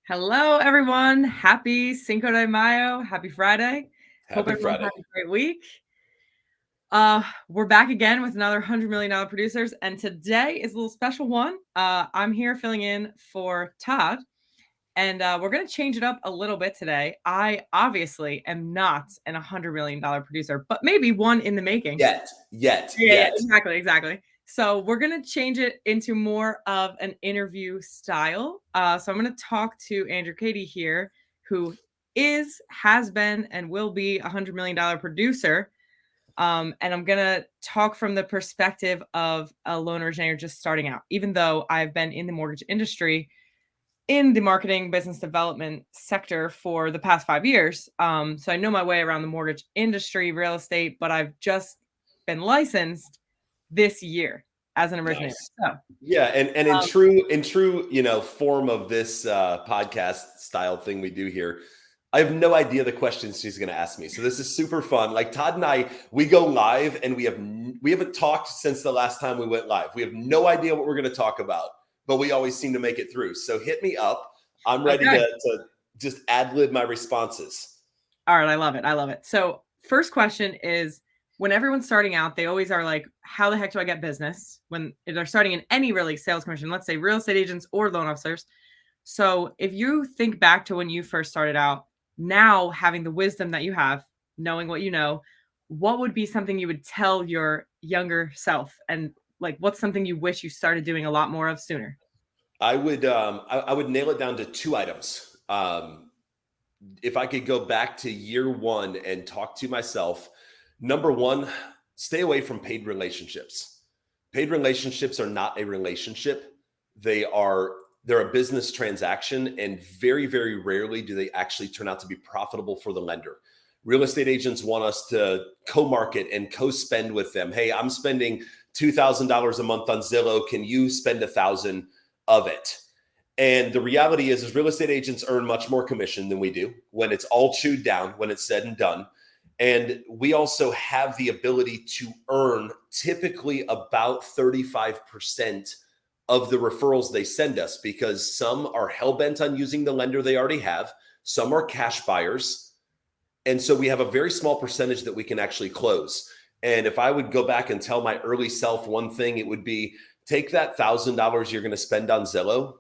Hello, everyone. Happy Cinco de Mayo. Happy Friday. Hope Happy everyone Friday. had a great week. We're back again with another $100 million producers, and today is a little special one. I'm here filling in for Todd, and we're going to change it up a little bit today. I obviously am not an $100 million producer, but maybe one in the making. Yet. Yeah, exactly. So we're going to change it into more of an interview style. So I'm going to talk to Andrew Cady here, who has been, and will be a $100 million producer. And I'm going to talk from the perspective of a loan originator just starting out, even though I've been in the mortgage industry in the marketing business development sector for the past 5 years. So I know my way around the mortgage industry, real estate, but I've just been licensed this year as an originator. Nice. So Yeah, and in true form of this podcast style thing we do here, I have no idea the questions she's going to ask me. So this is super fun. Like Todd and I, we go live and we haven't talked since the last time we went live. We have no idea what we're going to talk about, but we always seem to make it through. So hit me up. I'm ready to just ad-lib my responses. All right, I love it. So first question is, when everyone's starting out, they always are like, how the heck do I get business? When they're starting in any really sales commission, let's say real estate agents or loan officers. So if you think back to when you first started out, now having the wisdom that you have, knowing what you know, what would be something you would tell your younger self? And like, what's something you wish you started doing a lot more of sooner? I would nail it down to 2 items. If I could go back to year 1 and talk to myself, number 1, stay away from paid relationships. Paid relationships are not a relationship. They're a business transaction, and very, very rarely do they actually turn out to be profitable for the lender. Real estate agents want us to co-market and co-spend with them. Hey, I'm spending $2,000 a month on Zillow. Can you spend $1,000 of it? And the reality is real estate agents earn much more commission than we do when it's all chewed down, when it's said and done. And we also have the ability to earn typically about 35% of the referrals they send us, because some are hell-bent on using the lender they already have. Some are cash buyers. And so we have a very small percentage that we can actually close. And if I would go back and tell my early self one thing, it would be take that $1,000 you're going to spend on Zillow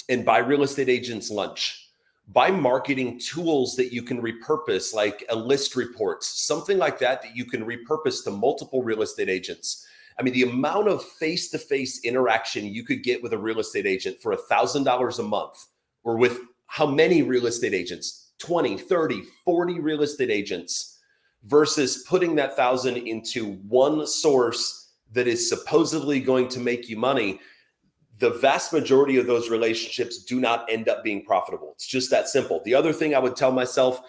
and buy real estate agents lunch. Buy marketing tools that you can repurpose, like a list reports, something like that you can repurpose to multiple real estate agents. I mean, the amount of face-to-face interaction you could get with a real estate agent for $1,000 a month, or with how many real estate agents, 20, 30, 40 real estate agents, versus putting that $1,000 into one source that is supposedly going to make you money. The vast majority of those relationships do not end up being profitable. It's just that simple. The other thing I would tell myself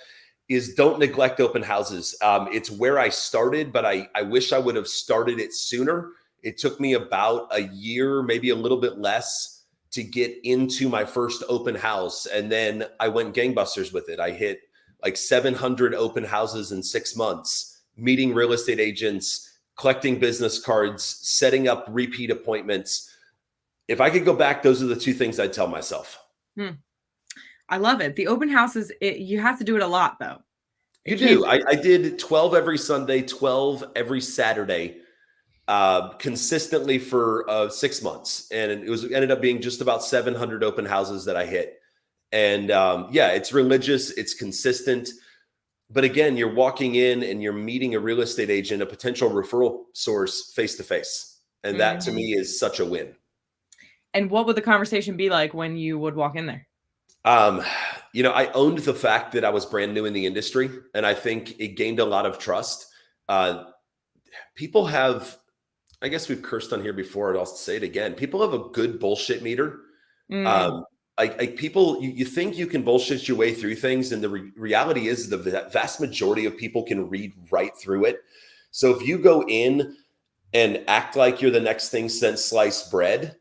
is don't neglect open houses. It's where I started, but I wish I would have started it sooner. It took me about a year, maybe a little bit less, to get into my first open house. And then I went gangbusters with it. I hit like 700 open houses in 6 months, meeting real estate agents, collecting business cards, setting up repeat appointments. If I could go back, those are the 2 things I'd tell myself. I love it. The open houses, you have to do it a lot, though. You do. I did 12 every Sunday, 12 every Saturday, consistently for 6 months. And it ended up being just about 700 open houses that I hit. And yeah, it's religious, it's consistent. But again, you're walking in and you're meeting a real estate agent, a potential referral source, face to face. And that to me is such a win. And what would the conversation be like when you would walk in there? I owned the fact that I was brand new in the industry, and I think it gained a lot of trust. People have, I guess we've cursed on here before, and I'll say it again. People have a good bullshit meter. Like people, you think you can bullshit your way through things, and the reality is the vast majority of people can read right through it. So if you go in and act like you're the next thing since sliced bread,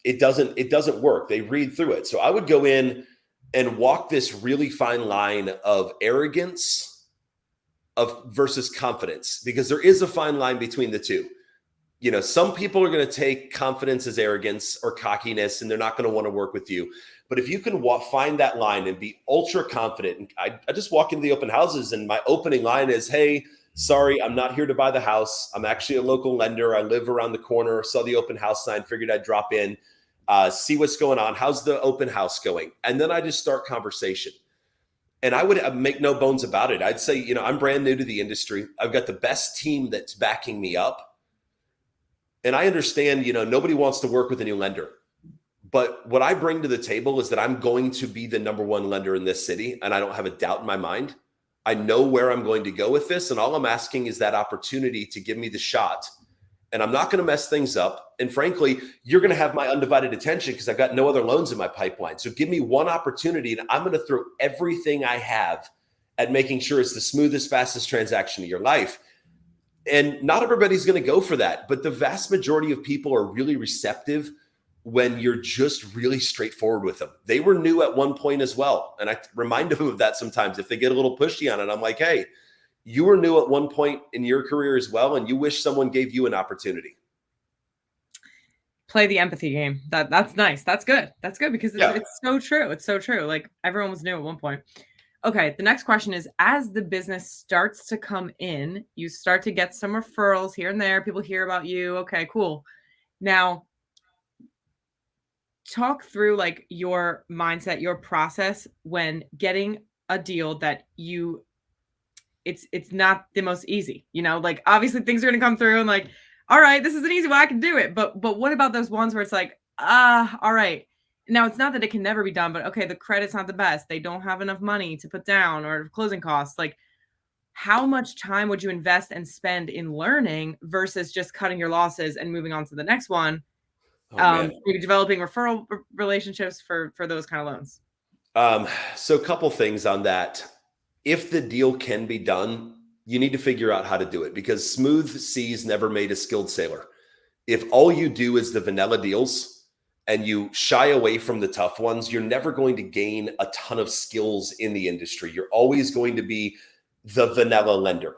it doesn't work. They read through it. So I would go in and walk this really fine line of arrogance versus confidence, because there is a fine line between the two. Some people are going to take confidence as arrogance or cockiness, and they're not going to want to work with you. But if you can find that line and be ultra confident, and I just walk into the open houses and my opening line is, hey, sorry, I'm not here to buy the house. I'm actually a local lender. I live around the corner, saw the open house sign, figured I'd drop in, see what's going on. How's the open house going? And then I just start conversation. And I would make no bones about it. I'd say, I'm brand new to the industry. I've got the best team that's backing me up. And I understand, nobody wants to work with a new lender. But what I bring to the table is that I'm going to be the number one lender in this city. And I don't have a doubt in my mind. I know where I'm going to go with this. And all I'm asking is that opportunity to give me the shot. And I'm not going to mess things up. And frankly, you're going to have my undivided attention because I've got no other loans in my pipeline. So give me one opportunity and I'm going to throw everything I have at making sure it's the smoothest, fastest transaction of your life. And not everybody's going to go for that. But the vast majority of people are really receptive when you're just really straightforward with them. They were new at one point as well. And I remind them of that sometimes if they get a little pushy on it. I'm like, hey, you were new at one point in your career as well, and you wish someone gave you an opportunity. Play the empathy game. That's nice. That's good. That's good because it's so true. It's so true. Like everyone was new at one point. Okay. The next question is, as the business starts to come in, you start to get some referrals here and there. People hear about you. Okay, cool. Now, talk through like your mindset, your process when getting a deal that it's not the most easy, like obviously things are going to come through and like, all right, this is an easy one. I can do it. But what about those ones where it's like, all right. Now it's not that it can never be done, but okay, the credit's not the best. They don't have enough money to put down or closing costs. Like how much time would you invest and spend in learning versus just cutting your losses and moving on to the next one? Maybe developing referral relationships for those kind of loans. So a couple things on that. If the deal can be done, you need to figure out how to do it because smooth seas never made a skilled sailor. If all you do is the vanilla deals and you shy away from the tough ones, you're never going to gain a ton of skills in the industry. You're always going to be the vanilla lender.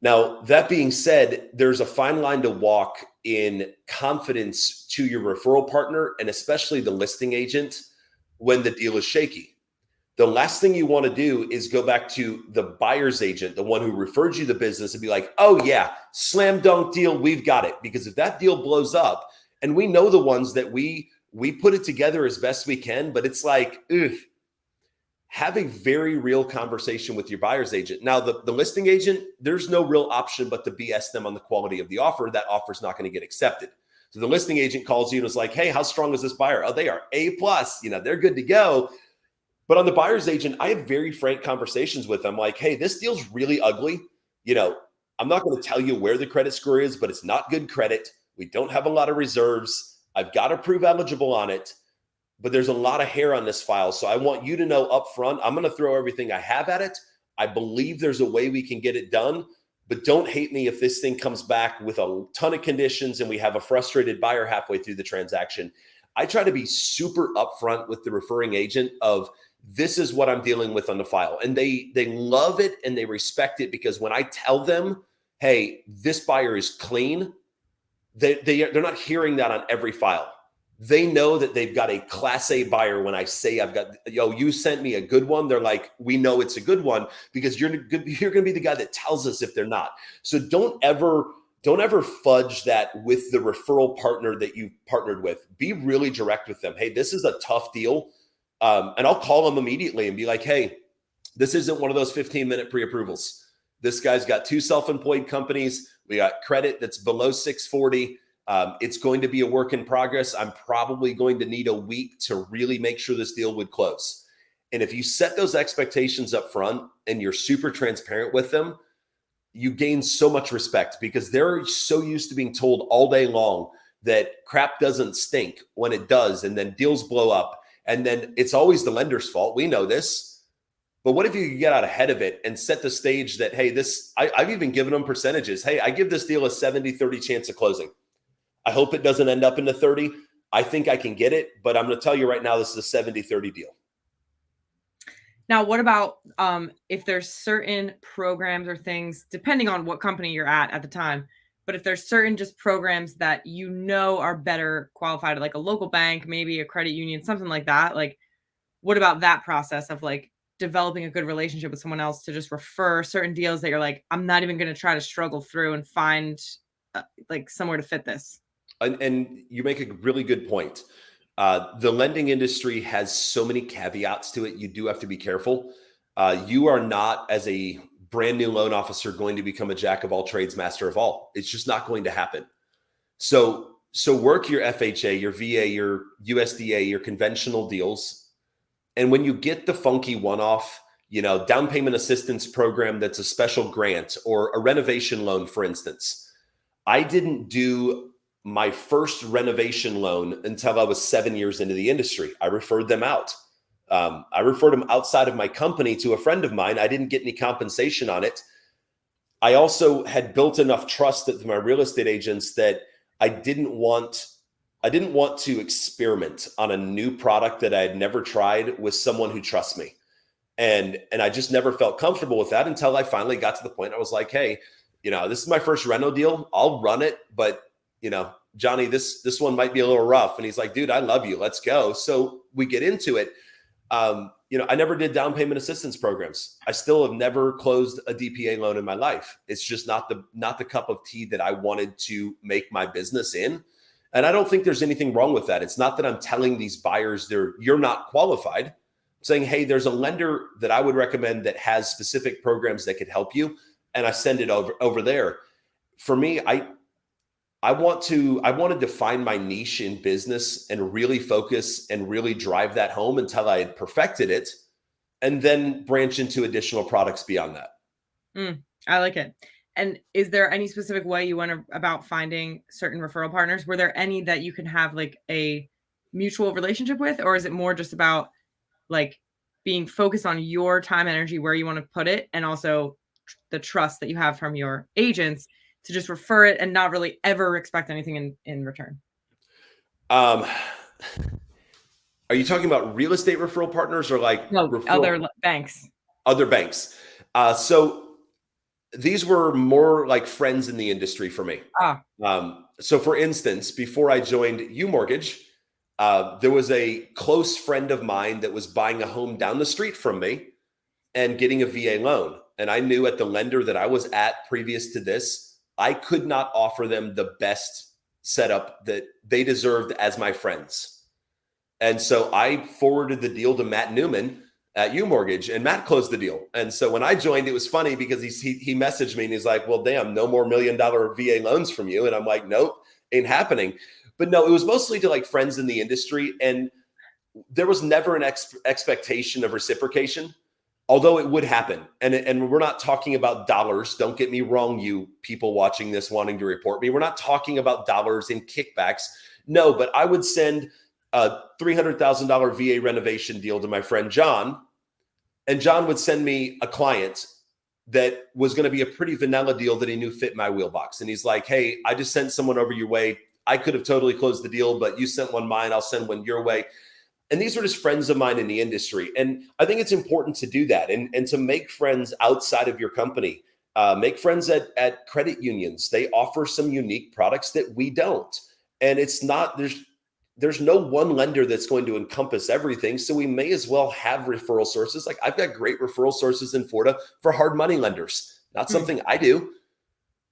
Now, that being said, there's a fine line to walk in confidence to your referral partner and especially the listing agent when the deal is shaky. The last thing you want to do is go back to the buyer's agent, the one who referred you the business, and be like, oh yeah, slam dunk deal, we've got it. Because if that deal blows up, and we know the ones that we put it together as best we can, but it's like, have a very real conversation with your buyer's agent. Now, the listing agent, there's no real option but to BS them on the quality of the offer. That offer's not going to get accepted. So the listing agent calls you and is like, hey, how strong is this buyer? Oh, they are A+, they're good to go. But on the buyer's agent, I have very frank conversations with them like, hey, this deal's really ugly. I'm not going to tell you where the credit score is, but it's not good credit. We don't have a lot of reserves. I've got to prove eligible on it, but there's a lot of hair on this file. So I want you to know up front, I'm going to throw everything I have at it. I believe there's a way we can get it done, but don't hate me if this thing comes back with a ton of conditions and we have a frustrated buyer halfway through the transaction. I try to be super upfront with the referring agent of, this is what I'm dealing with on the file. And they love it and they respect it because when I tell them, hey, this buyer is clean, they're not hearing that on every file. They know that they've got a class A buyer. When I say I've got, you sent me a good one. They're like, we know it's a good one because you're going to be the guy that tells us if they're not. So don't ever fudge that with the referral partner that you partnered with. Be really direct with them. Hey, this is a tough deal. And I'll call them immediately and be like, hey, this isn't one of those 15-minute pre-approvals. This guy's got 2 self-employed companies. We got credit that's below 640. It's going to be a work in progress. I'm probably going to need a week to really make sure this deal would close. And if you set those expectations up front and you're super transparent with them, you gain so much respect because they're so used to being told all day long that crap doesn't stink when it does. And then deals blow up. And then it's always the lender's fault. We know this. But what if you could get out ahead of it and set the stage that, hey, I've even given them percentages. Hey, I give this deal a 70-30 chance of closing. I hope it doesn't end up in the 30. I think I can get it, but I'm going to tell you right now, this is a 70-30 deal. Now, what about if there's certain programs or things, depending on what company you're at the time, but if there's certain just programs that are better qualified, like a local bank, maybe a credit union, something like that, like what about that process of like developing a good relationship with someone else to just refer certain deals that you're like, I'm not even going to try to struggle through and find like somewhere to fit this? And you make a really good point. The lending industry has so many caveats to it. You do have to be careful. You are not, as a brand new loan officer, going to become a jack of all trades, master of all. It's just not going to happen. So work your FHA, your VA, your USDA, your conventional deals. And when you get the funky one-off, down payment assistance program that's a special grant or a renovation loan, for instance, I didn't do my first renovation loan until I was 7 years into the industry. I referred them out. I referred them outside of my company to a friend of mine. I didn't get any compensation on it. I also had built enough trust with my real estate agents that I didn't want to experiment on a new product that I had never tried with someone who trusts me. And I just never felt comfortable with that until I finally got to the point I was like, hey, this is my first reno deal. I'll run it, but Johnny, this one might be a little rough. And he's like, dude, I love you. Let's go. So we get into it. I never did down payment assistance programs. I still have never closed a DPA loan in my life. It's just not the cup of tea that I wanted to make my business in. And I don't think there's anything wrong with that. It's not that I'm telling these buyers you're not qualified. I'm saying, hey, there's a lender that I would recommend that has specific programs that could help you. And I send it over there. For me, I want to define my niche in business and really focus and really drive that home until I had perfected it, and then branch into additional products beyond that. I like it. And is there any specific way you went about finding certain referral partners? Were there any that you can have like a mutual relationship with, or is it more just about like being focused on your time, energy, where you want to put it, and also the trust that you have from your agents to just refer it and not really ever expect anything in return? Are you talking about real estate referral partners or like other banks? Other banks. So these were more like friends in the industry for me. So for instance, before I joined UMortgage, there was a close friend of mine that was buying a home down the street from me and getting a VA loan. And I knew at the lender that I was at previous to this, I could not offer them the best setup that they deserved as my friends. And so I forwarded the deal to Matt Newman at UMortgage, and Matt closed the deal. And so when I joined, it was funny because he messaged me and he's like, well, damn, no more $1 million VA loans from you. And I'm like, nope, ain't happening. But no, it was mostly to like friends in the industry. And there was never an expectation of reciprocation, although it would happen. And we're not talking about dollars. Don't get me wrong, you people watching this wanting to report me. We're not talking about dollars in kickbacks. No, but I would send a $300,000 VA renovation deal to my friend John, and John would send me a client that was going to be a pretty vanilla deal that he knew fit my wheelbox. And he's like, hey, I just sent someone over your way. I could have totally closed the deal, but you sent one mine. I'll send one your way. And these are just friends of mine in the industry. And I think it's important to do that and to make friends outside of your company. Make friends at credit unions. They offer some unique products that we don't. And it's not, there's no one lender that's going to encompass everything. So we may as well have referral sources. Like I've got great referral sources in Florida for hard money lenders. Not something I do,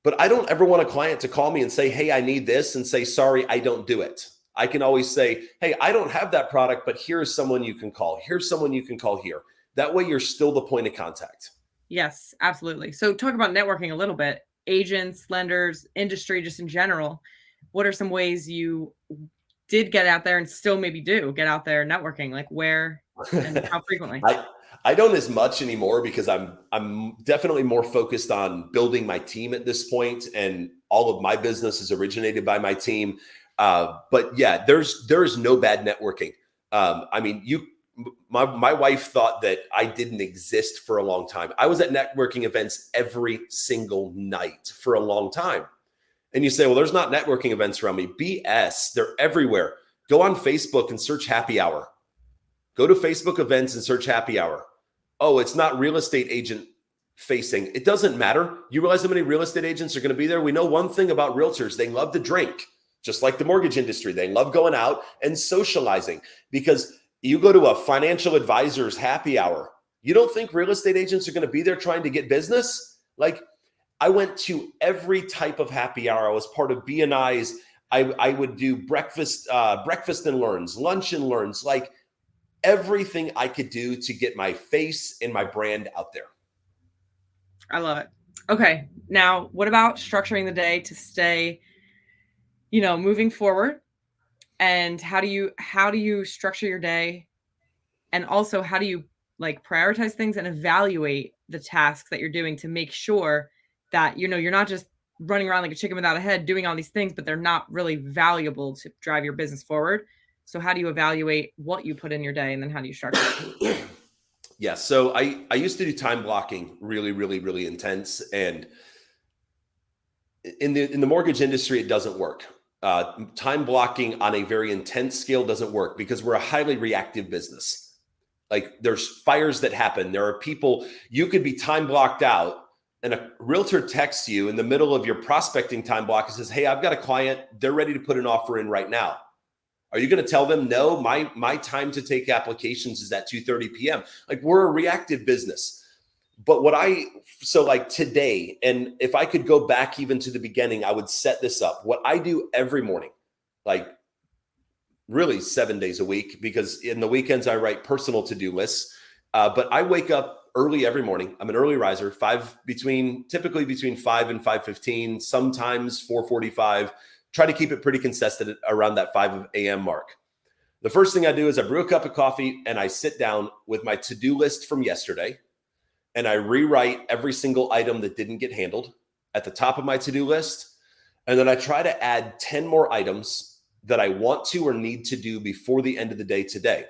but I don't ever want a client to call me and say, hey, I need this, and say, sorry, I don't do it. I can always say, hey, I don't have that product, but here's someone you can call. Here's someone you can call here. That way you're still the point of contact. Yes, absolutely. So talk about networking a little bit. Agents, lenders, industry, just in general. What are some ways you did get out there and still maybe do get out there networking? Like where and how frequently? I don't as much anymore because I'm definitely more focused on building my team at this point, and all of my business is originated by my team. But yeah, there is no bad networking. I mean, my wife thought that I didn't exist for a long time. I was at networking events every single night for a long time. And you say, well, there's not networking events around me. BS, they're everywhere. Go on Facebook and search happy hour. Go to Facebook events and search happy hour. Oh, it's not real estate agent facing. It doesn't matter. You realize how many real estate agents are going to be there? We know one thing about realtors. They love to drink, just like the mortgage industry. They love going out and socializing, because You go to a financial advisor's happy hour. You don't think real estate agents are going to be there trying to get business? Like, I went to every type of happy hour. I was part of BNI's. I would do breakfast and learns, lunch and learns, like everything I could do to get my face and my brand out there. I love it. Okay. Now, what about structuring the day to stay, moving forward? And how do you structure your day? And also, how do you like prioritize things and evaluate the tasks that you're doing to make sure that, you're not just running around like a chicken without a head doing all these things, but they're not really valuable to drive your business forward. So how do you evaluate what you put in your day, and then how do you structure it? Yeah. So I used to do time blocking really, really, really intense. And in the mortgage industry, it doesn't work. Time blocking on a very intense scale doesn't work because we're a highly reactive business. Like, there's fires that happen. There are people, you could be time blocked out, and a realtor texts you in the middle of your prospecting time block and says, "Hey, I've got a client. They're ready to put an offer in right now." Are you going to tell them, "No, my time to take applications is at 2:30 p.m.?" Like, we're a reactive business. But so like today, and if I could go back even to the beginning, I would set this up. What I do every morning, like really 7 days a week, because in the weekends I write personal to-do lists. But I wake up early every morning. I'm an early riser, typically between 5 and 5:15, sometimes 4:45. Try to keep it pretty consistent around that 5 a.m. mark. The first thing I do is I brew a cup of coffee and I sit down with my to-do list from yesterday, and I rewrite every single item that didn't get handled at the top of my to-do list. And then I try to add 10 more items that I want to or need to do before the end of the day today.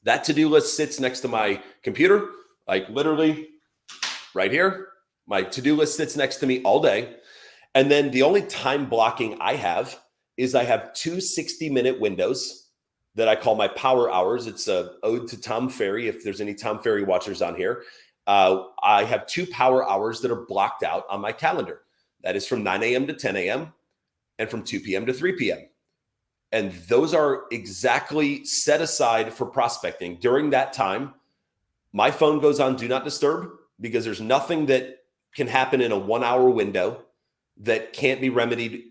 That to-do list sits next to my computer, like literally right here. My to-do list sits next to me all day. And then the only time blocking I have is I have 2 60-minute windows that I call my power hours. It's an ode to Tom Ferry, if there's any Tom Ferry watchers on here. I have 2 power hours that are blocked out on my calendar. That is from 9 a.m. to 10 a.m. and from 2 p.m. to 3 p.m. And those are exactly set aside for prospecting. During that time, my phone goes on do not disturb, because there's nothing that can happen in a 1-hour window that can't be remedied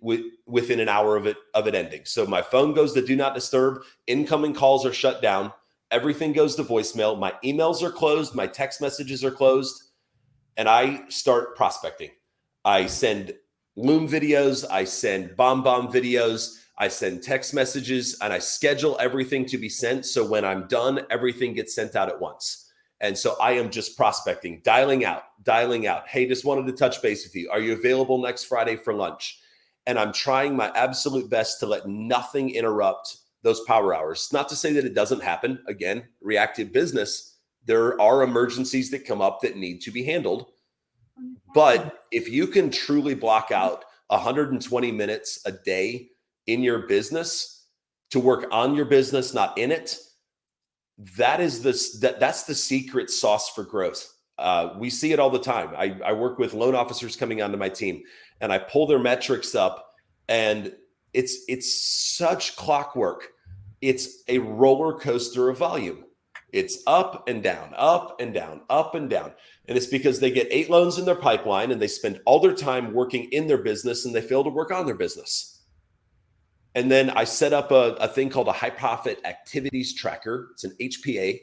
within an hour of it ending. So my phone goes to do not disturb. Incoming calls are shut down. Everything goes to voicemail. My emails are closed. My text messages are closed. And I start prospecting. I send Loom videos. I send bomb videos. I send text messages, and I schedule everything to be sent. So when I'm done, everything gets sent out at once. And so I am just prospecting, dialing out. Hey, just wanted to touch base with you. Are you available next Friday for lunch? And I'm trying my absolute best to let nothing interrupt those power hours. Not to say that it doesn't happen. Again, reactive business, there are emergencies that come up that need to be handled. But if you can truly block out 120 minutes a day in your business to work on your business, not in it, that's the secret sauce for growth. We see it all the time. I work with loan officers coming onto my team, and I pull their metrics up, and it's such clockwork. It's a roller coaster of volume. It's up and down, up and down, up and down. And it's because they get 8 loans in their pipeline, and they spend all their time working in their business, and they fail to work on their business. And then I set up a thing called a high profit activities tracker. It's an HPA.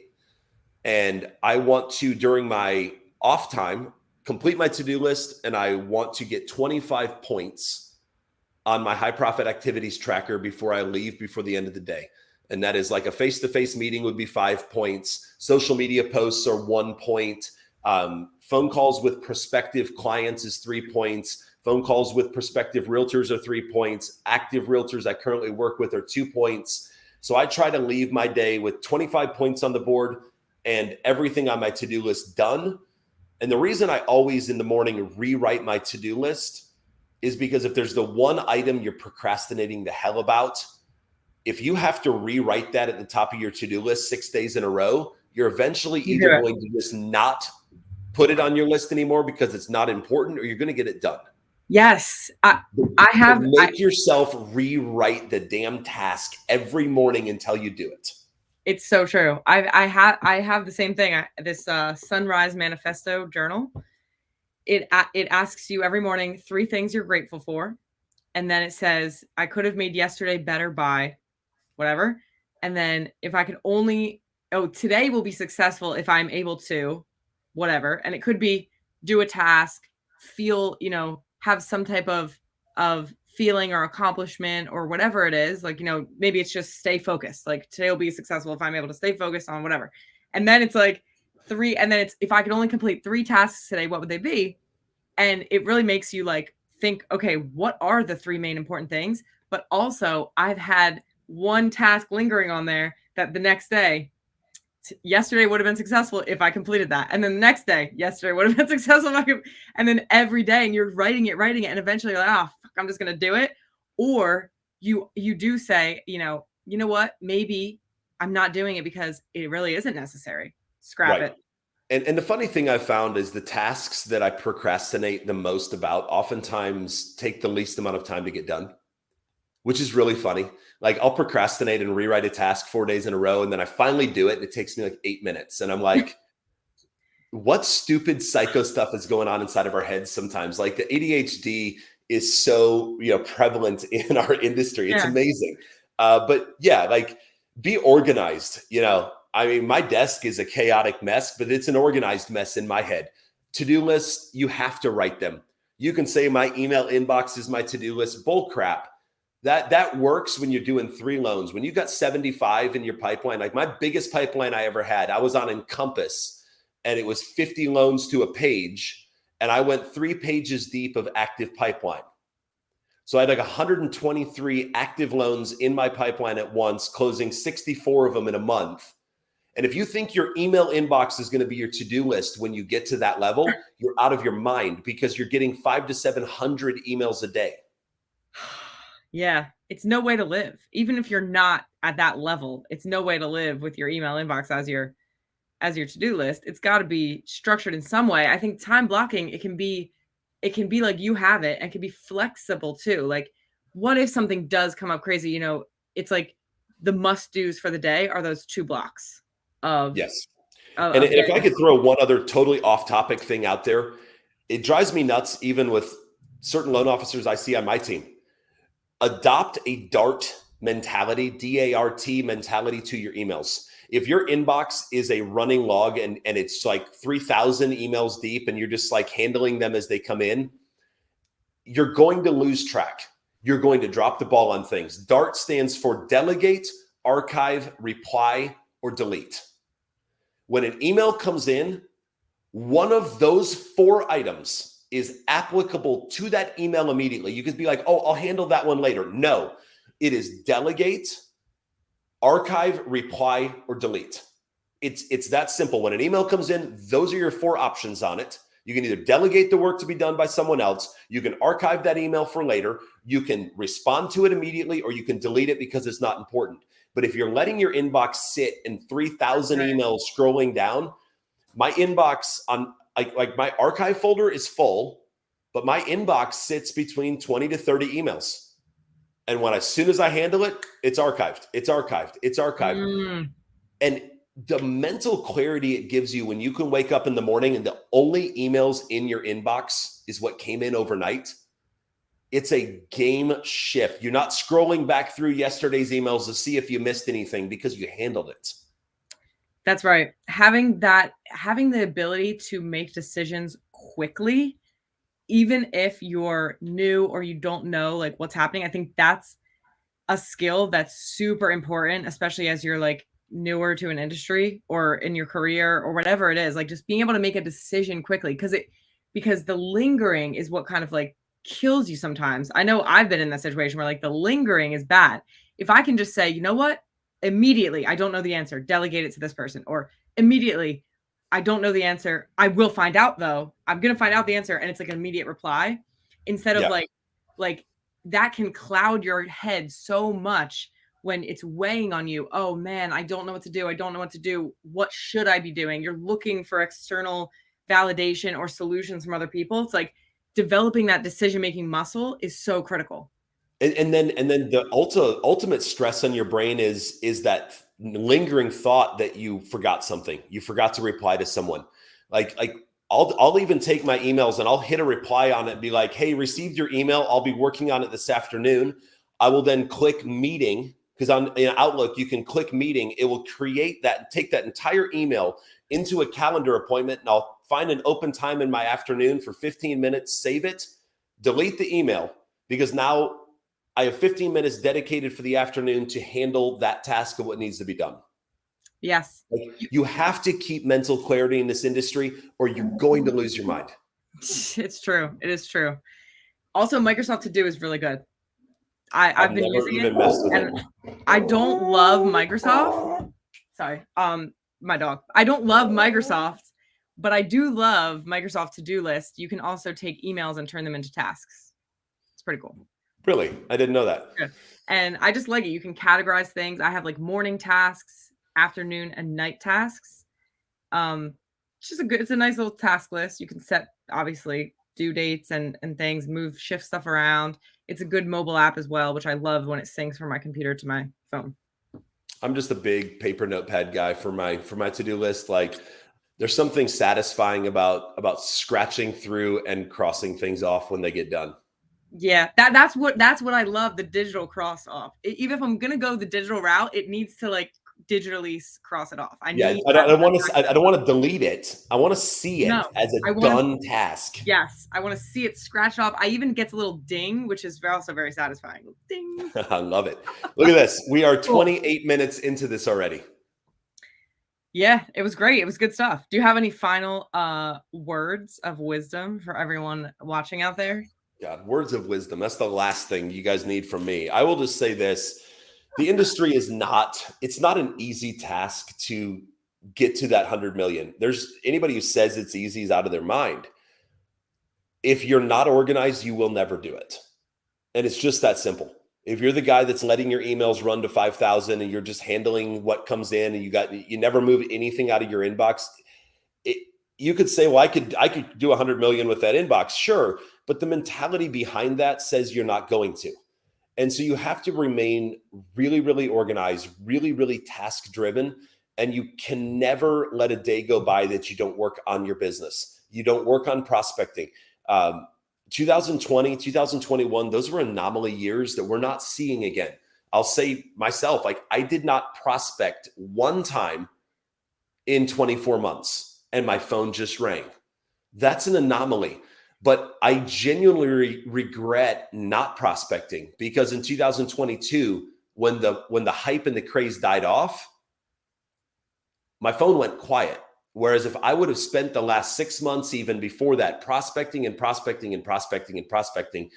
And I want to, during my off time, complete my to-do list. And I want to get 25 points on my high profit activities tracker before I leave, before the end of the day. And that is like a face-to-face meeting would be 5 points. Social media posts are 1 point. Phone calls with prospective clients is 3 points. Phone calls with prospective realtors are 3 points. Active realtors I currently work with are 2 points. So I try to leave my day with 25 points on the board and everything on my to-do list done. And the reason I always in the morning rewrite my to-do list is because if there's the one item you're procrastinating the hell about, if you have to rewrite that at the top of your to-do list 6 days in a row, you're eventually either going to just not put it on your list anymore because it's not important, or you're going to get it done. Yes. I have. Make yourself rewrite the damn task every morning until you do it. It's so true. I have the same thing. This Sunrise Manifesto journal. It asks you every morning 3 things you're grateful for, and then it says, I could have made yesterday better by whatever. And then if I could only, oh, today will be successful if I'm able to, whatever. And it could be do a task, feel, have some type of feeling or accomplishment or whatever it is. Like, maybe it's just stay focused. Like today will be successful if I'm able to stay focused on whatever. And then it's like three, and then it's if I could only complete 3 tasks today, what would they be? And it really makes you like think, okay, what are the 3 main important things? But also I've had one task lingering on there that the next day, yesterday would have been successful if I completed that. And then the next day, yesterday would have been successful if I could, and then every day, and you're writing it, and eventually you're like, oh, fuck, I'm just going to do it. Or you do say, you know what, maybe I'm not doing it because it really isn't necessary. Scrap Right. it. And the funny thing I've found is the tasks that I procrastinate the most about oftentimes take the least amount of time to get done, which is really funny. Like I'll procrastinate and rewrite a task 4 days in a row, and then I finally do it, and it takes me like 8 minutes. And I'm like, what stupid psycho stuff is going on inside of our heads sometimes? Like the ADHD is so prevalent in our industry. It's Yeah. amazing. But yeah, like be organized. I mean, my desk is a chaotic mess, but it's an organized mess in my head. To-do lists, you have to write them. You can say my email inbox is my to-do list. Bull crap. That works when you're doing 3 loans. When you got 75 in your pipeline, like my biggest pipeline I ever had, I was on Encompass, and it was 50 loans to a page, and I went 3 pages deep of active pipeline. So I had like 123 active loans in my pipeline at once, closing 64 of them in a month. And if you think your email inbox is going to be your to-do list when you get to that level, you're out of your mind, because you're getting 500 to 700 emails a day. Yeah, it's no way to live. Even if you're not at that level, it's no way to live with your email inbox as your to-do list. It's got to be structured in some way. I think time blocking, it can be like you have it, and can be flexible too. Like what if something does come up crazy, it's like the must-dos for the day are those 2 blocks of Yes. And of if getting I this could throw one other totally off-topic thing out there, it drives me nuts even with certain loan officers I see on my team. Adopt a DART mentality, D-A-R-T mentality to your emails. If your inbox is a running log and it's like 3,000 emails deep and you're just like handling them as they come in, you're going to lose track. You're going to drop the ball on things. DART stands for delegate, archive, reply, or delete. When an email comes in, one of those 4 items is applicable to that email immediately. You could be like, oh, I'll handle that one later. No, it is delegate, archive, reply, or delete. It's that simple. When an email comes in, those are your 4 options on it. You can either delegate the work to be done by someone else, you can archive that email for later, you can respond to it immediately, or you can delete it because it's not important. But if you're letting your inbox sit in 3,000 emails scrolling down, my inbox on like my archive folder is full, but my inbox sits between 20 to 30 emails. And as soon as I handle it, it's archived. It's archived. It's archived. And the mental clarity it gives you when you can wake up in the morning and the only emails in your inbox is what came in overnight, it's a game shift. You're not scrolling back through yesterday's emails to see if you missed anything because you handled it. That's right. Having the ability to make decisions quickly, even if you're new or you don't know like what's happening, I think that's a skill that's super important, especially as you're like newer to an industry or in your career or whatever it is. Like just being able to make a decision quickly, because the lingering is what kind of like kills you sometimes. I know I've been in that situation where like the lingering is bad. If I can just say, you know what, immediately, I don't know the answer, delegate it to this person, or immediately, I don't know the answer, I will find out though, I'm going to find out the answer, and it's like an immediate reply, instead of Yeah. like that can cloud your head so much when it's weighing on you. Oh man, I don't know what to do. I don't know what to do. What should I be doing? You're looking for external validation or solutions from other people. It's like developing that decision-making muscle is so critical. And then the ultimate stress on your brain is that lingering thought that you forgot something. You forgot to reply to someone. Like I'll even take my emails and I'll hit a reply on it and be like, hey, received your email. I'll be working on it this afternoon. I will then click meeting, because in Outlook, you can click meeting. It will create that, take that entire email into a calendar appointment, and I'll find an open time in my afternoon for 15 minutes, save it, delete the email, because now I have 15 minutes dedicated for the afternoon to handle that task of what needs to be done. Yes. Like, you have to keep mental clarity in this industry or you're going to lose your mind. It's true. It is true. Also, Microsoft To Do is really good. I've been never using even it, messed with and it. I don't love Microsoft. Sorry. My dog. I don't love Microsoft, but I do love Microsoft To-Do list. You can also take emails and turn them into tasks. It's pretty cool. Really? I didn't know that. Yeah. And I just like it. You can categorize things. I have like morning tasks, afternoon and night tasks. It's just it's a nice little task list. You can set, obviously, due dates and things, shift stuff around. It's a good mobile app as well, which I love when it syncs from my computer to my phone. I'm just a big paper notepad guy for my to-do list. Like, there's something satisfying about scratching through and crossing things off when they get done. Yeah, that's what I love, the digital cross off. Even if I'm gonna go the digital route, it needs to like digitally cross it off. I don't want to delete it. I want to see it as a done task. Yes, I want to see it scratched off. I even gets a little ding, which is also very satisfying. Ding. I love it. Look at this. We are 28 minutes into this already. Yeah, it was great. It was good stuff. Do you have any final words of wisdom for everyone watching out there? God, words of wisdom. That's the last thing you guys need from me. I will just say this. The industry it's not an easy task to get to that 100 million. There's anybody who says it's easy is out of their mind. If you're not organized, you will never do it. And it's just that simple. If you're the guy that's letting your emails run to 5,000 and you're just handling what comes in and you never move anything out of your inbox, you could say, well, I could do 100 million with that inbox. Sure. But the mentality behind that says you're not going to. And so you have to remain really, really organized, really, really task driven. And you can never let a day go by that you don't work on your business. You don't work on prospecting. 2020, 2021, those were anomaly years that we're not seeing again. I'll say myself, like, I did not prospect one time in 24 months and my phone just rang. That's an anomaly. But I genuinely regret not prospecting, because in 2022, when the hype and the craze died off, my phone went quiet. Whereas if I would have spent the last 6 months, even before that, prospecting and prospecting and prospecting and prospecting,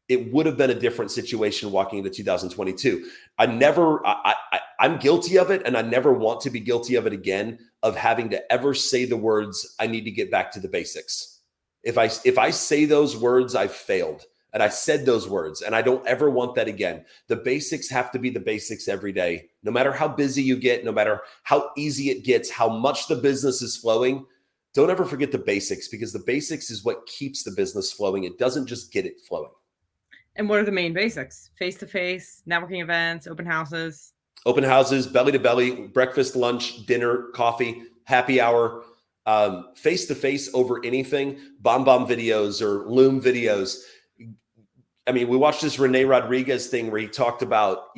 it would have been a different situation walking into 2022. I'm guilty of it, and I never want to be guilty of it again, of having to ever say the words, I need to get back to the basics. If I say those words, I've failed. And I said those words, and I don't ever want that again. The basics have to be the basics every day. No matter how busy you get, no matter how easy it gets, how much the business is flowing, don't ever forget the basics, because the basics is what keeps the business flowing. It doesn't just get it flowing. And what are the main basics? Face-to-face, networking events, open houses. Open houses, belly to belly, breakfast, lunch, dinner, coffee, happy hour. Face-to-face over anything, bomb videos or Loom videos. I mean, we watched this Rene Rodriguez thing where he talked about,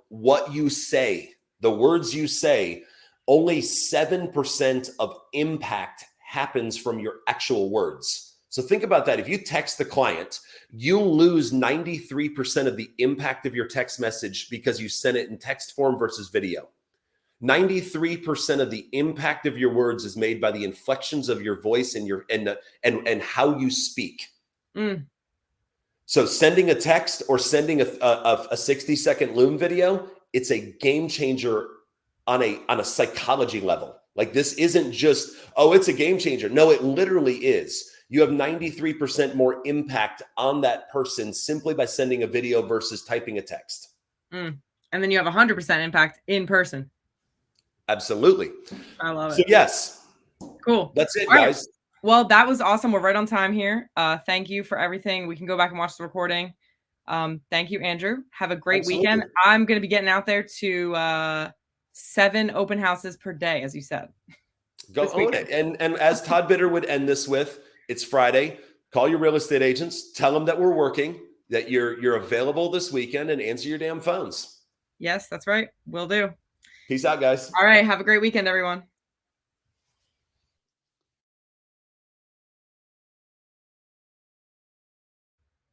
what you say, the words you say, only 7% of impact happens from your actual words. So think about that. If you text the client, you lose 93% of the impact of your text message because you sent it in text form versus video. 93% of the impact of your words is made by the inflections of your voice and how you speak. So sending a text or sending a 60-second Loom video, it's a game changer on a psychology level. Like, this isn't just, it's a game changer. No, it literally is. You have 93% more impact on that person simply by sending a video versus typing a text. And then you have 100% impact in person. Absolutely. I love it. So yes. Cool. That's it, all guys. Right. Well, that was awesome. We're right on time here. Thank you for everything. We can go back and watch the recording. Thank you, Andrew. Have a great weekend. I'm going to be getting out there to 7 open houses per day, as you said. Go This own weekend. it. And as Todd Bitter would end this with, it's Friday. Call your real estate agents. Tell them that we're working, that you're available this weekend, and answer your damn phones. Yes, that's right. Will do. Peace out, guys. All right. Have a great weekend, everyone.